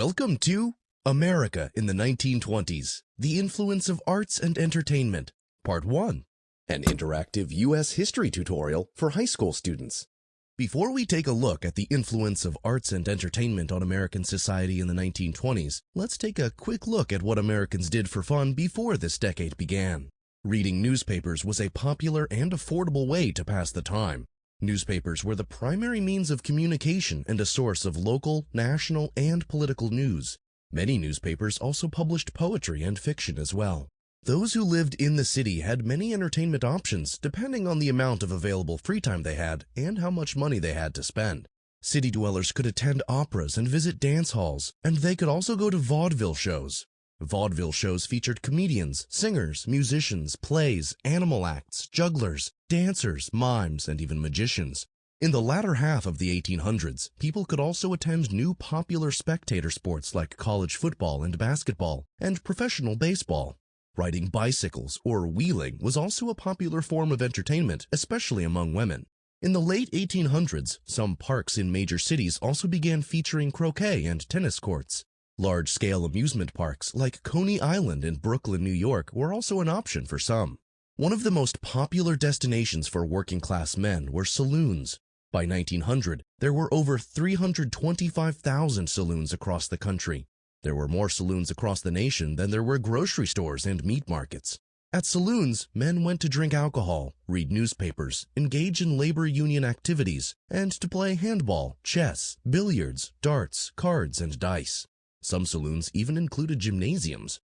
Welcome to America in the 1920s, The Influence of Arts and Entertainment, Part 1, an interactive U.S. history tutorial for high school students. Before we take a look at the influence of arts and entertainment on American society in the 1920s, let's take a quick look at what Americans did for fun before this decade began. Reading newspapers was a popular and affordable way to pass the time. Newspapers were the primary means of communication and a source of local, national, and political news. Many newspapers also published poetry and fiction as well. Those who lived in the city had many entertainment options depending on the amount of available free time they had and how much money they had to spend. City dwellers could attend operas and visit dance halls, and they could also go to vaudeville shows. Vaudeville shows featured comedians, singers, musicians, plays, animal acts, jugglers, dancers, mimes, and even magicians. In the latter half of the 1800s, people could also attend new popular spectator sports like college football and basketball, and professional baseball. Riding bicycles or wheeling was also a popular form of entertainment, especially among women. In the late 1800s, some parks in major cities also began featuring croquet and tennis courts. Large-scale amusement parks like Coney Island in Brooklyn, New York were also an option for some. One of the most popular destinations for working-class men were saloons. By 1900, there were over 325,000 saloons across the country. There were more saloons across the nation than there were grocery stores and meat markets. At saloons, men went to drink alcohol, read newspapers, engage in labor union activities, and to play handball, chess, billiards, darts, cards, and dice. Some saloons even included gymnasiums.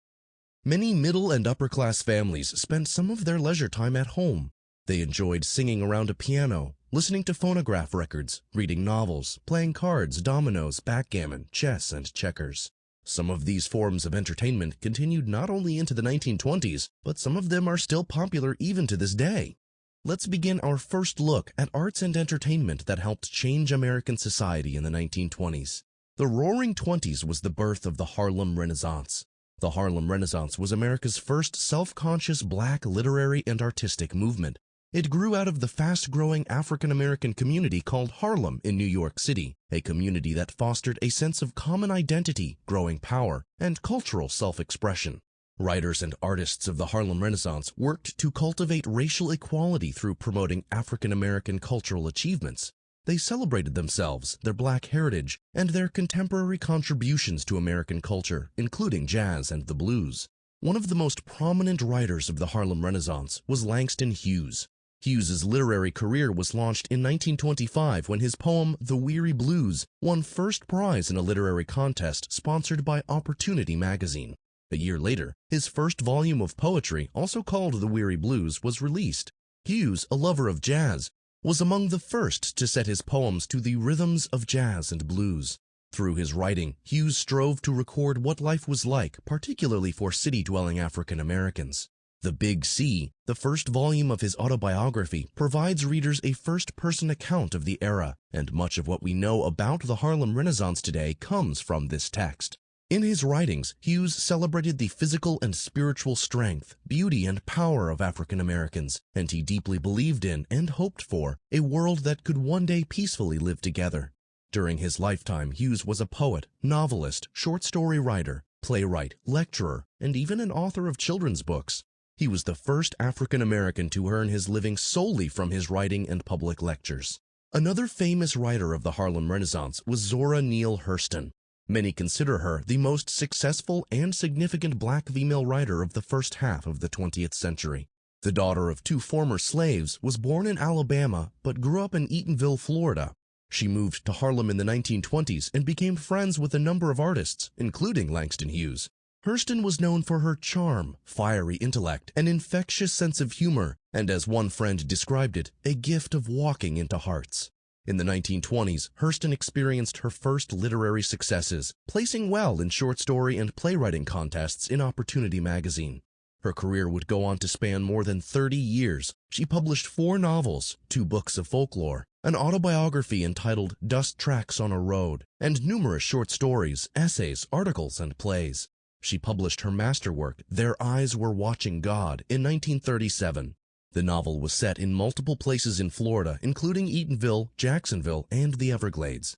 Many middle and upper-class families spent some of their leisure time at home. They enjoyed singing around a piano, listening to phonograph records, reading novels, playing cards, dominoes, backgammon, chess, and checkers. Some of these forms of entertainment continued not only into the 1920s, but some of them are still popular even to this day. Let's begin our first look at arts and entertainment that helped change American society in the 1920s. The Roaring Twenties was the birth of the Harlem Renaissance. The Harlem Renaissance was America's first self-conscious black literary and artistic movement. It grew out of the fast-growing African-American community called Harlem in New York City, a community that fostered a sense of common identity, growing power, and cultural self-expression. Writers and artists of the Harlem Renaissance worked to cultivate racial equality through promoting African-American cultural achievements. They celebrated themselves, their black heritage, and their contemporary contributions to American culture, including jazz and the blues. One of the most prominent writers of the Harlem Renaissance was Langston Hughes. Hughes's literary career was launched in 1925 when his poem The Weary Blues won first prize in a literary contest sponsored by Opportunity magazine. A year later, his first volume of poetry, also called The Weary Blues, was released. Hughes, a lover of jazz, was among the first to set his poems to the rhythms of jazz and blues. Through his writing, Hughes strove to record what life was like, particularly for city-dwelling African Americans. The Big C, the first volume of his autobiography, provides readers a first-person account of the era, and much of what we know about the Harlem Renaissance today comes from this text. In his writings, Hughes celebrated the physical and spiritual strength, beauty, and power of African Americans, and he deeply believed in and hoped for a world that could one day peacefully live together. During his lifetime, Hughes was a poet, novelist, short story writer, playwright, lecturer, and even an author of children's books. He was the first African American to earn his living solely from his writing and public lectures. Another famous writer of the Harlem Renaissance was Zora Neale Hurston. Many consider her the most successful and significant black female writer of the first half of the 20th century. The daughter of two former slaves, was born in Alabama but grew up in Eatonville, Florida. She moved to Harlem in the 1920s and became friends with a number of artists, including Langston Hughes. Hurston was known for her charm, fiery intellect, an infectious sense of humor, and as one friend described it, a gift of walking into hearts. In the 1920s, Hurston experienced her first literary successes, placing well in short story and playwriting contests in Opportunity magazine. Her career would go on to span more than 30 years. She published 4 novels, 2 books of folklore, an autobiography entitled Dust Tracks on a Road, and numerous short stories, essays, articles, and plays. She published her masterwork, Their Eyes Were Watching God, in 1937. The novel was set in multiple places in Florida, including Eatonville, Jacksonville, and the Everglades.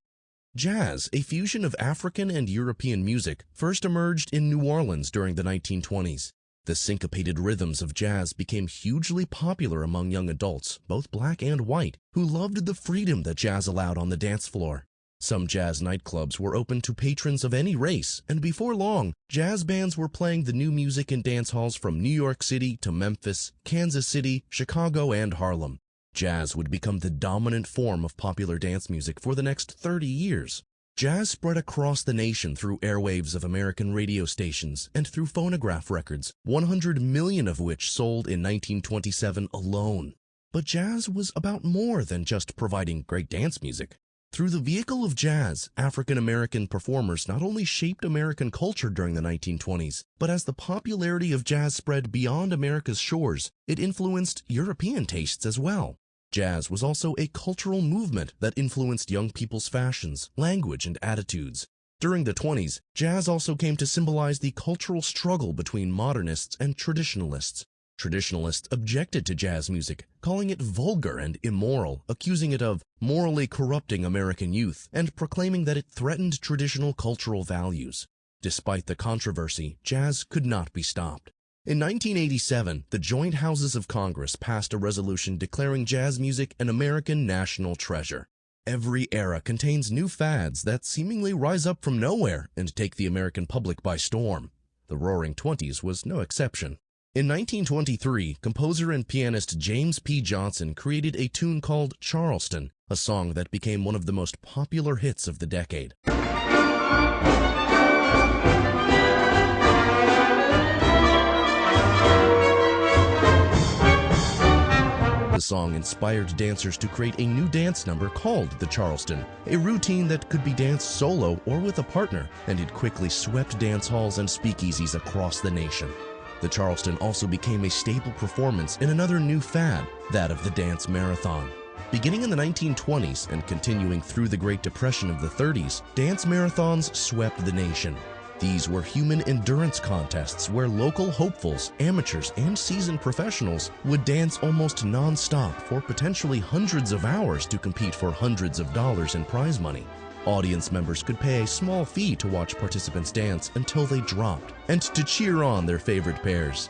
Jazz, a fusion of African and European music, first emerged in New Orleans during the 1920s. The syncopated rhythms of jazz became hugely popular among young adults, both black and white, who loved the freedom that jazz allowed on the dance floor. Some jazz nightclubs were open to patrons of any race, and before long, jazz bands were playing the new music in dance halls from New York City to Memphis, Kansas City, Chicago, and Harlem. Jazz would become the dominant form of popular dance music for the next 30 years. Jazz spread across the nation through airwaves of American radio stations and through phonograph records, 100 million of which sold in 1927 alone. But jazz was about more than just providing great dance music. Through the vehicle of jazz, African-American performers not only shaped American culture during the 1920s, but as the popularity of jazz spread beyond America's shores, it influenced European tastes as well. Jazz was also a cultural movement that influenced young people's fashions, language, and attitudes. During the 20s, jazz also came to symbolize the cultural struggle between modernists and traditionalists. Traditionalists objected to jazz music, calling it vulgar and immoral, accusing it of morally corrupting American youth, and proclaiming that it threatened traditional cultural values. Despite the controversy, jazz could not be stopped. In 1987, the Joint Houses of Congress passed a resolution declaring jazz music an American national treasure. Every era contains new fads that seemingly rise up from nowhere and take the American public by storm. The Roaring Twenties was no exception. In 1923, composer and pianist James P. Johnson created a tune called Charleston, a song that became one of the most popular hits of the decade. The song inspired dancers to create a new dance number called the Charleston, a routine that could be danced solo or with a partner, and it quickly swept dance halls and speakeasies across the nation. The Charleston also became a staple performance in another new fad, that of the dance marathon. Beginning in the 1920s and continuing through the Great Depression of the 30s, dance marathons swept the nation. These were human endurance contests where local hopefuls, amateurs, and seasoned professionals would dance almost non-stop for potentially hundreds of hours to compete for hundreds of dollars in prize money. Audience members could pay a small fee to watch participants dance until they dropped, and to cheer on their favorite pairs.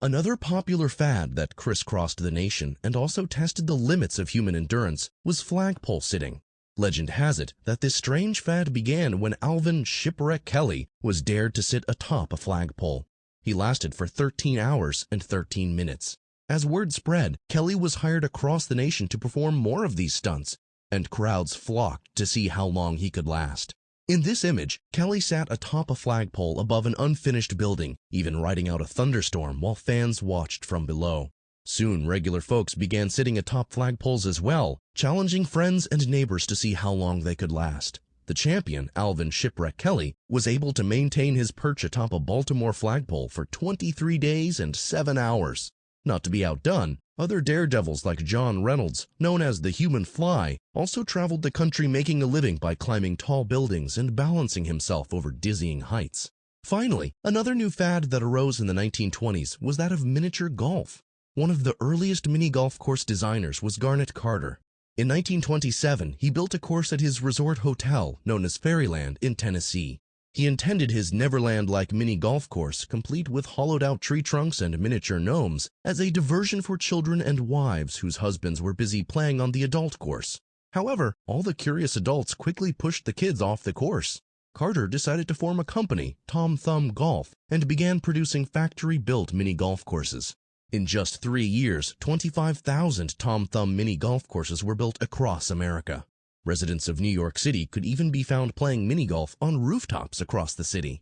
Another popular fad that crisscrossed the nation and also tested the limits of human endurance was flagpole sitting. Legend has it that this strange fad began when Alvin "Shipwreck" Kelly was dared to sit atop a flagpole. He lasted for 13 hours and 13 minutes. As word spread, Kelly was hired across the nation to perform more of these stunts, and crowds flocked to see how long he could last. In this image, Kelly sat atop a flagpole above an unfinished building, even riding out a thunderstorm while fans watched from below. Soon, regular folks began sitting atop flagpoles as well, challenging friends and neighbors to see how long they could last. The champion, Alvin "Shipwreck" Kelly, was able to maintain his perch atop a Baltimore flagpole for 23 days and 7 hours. Not to be outdone, other daredevils like John Reynolds, known as the Human Fly, also traveled the country making a living by climbing tall buildings and balancing himself over dizzying heights. Finally, another new fad that arose in the 1920s was that of miniature golf. One of the earliest mini-golf course designers was Garnet Carter. In 1927, he built a course at his resort hotel, known as Fairyland, in Tennessee. He intended his Neverland-like mini-golf course, complete with hollowed-out tree trunks and miniature gnomes, as a diversion for children and wives whose husbands were busy playing on the adult course. However, all the curious adults quickly pushed the kids off the course. Carter decided to form a company, Tom Thumb Golf, and began producing factory-built mini-golf courses. In just 3 years, 25,000 Tom Thumb mini-golf courses were built across America. Residents of New York City could even be found playing mini-golf on rooftops across the city.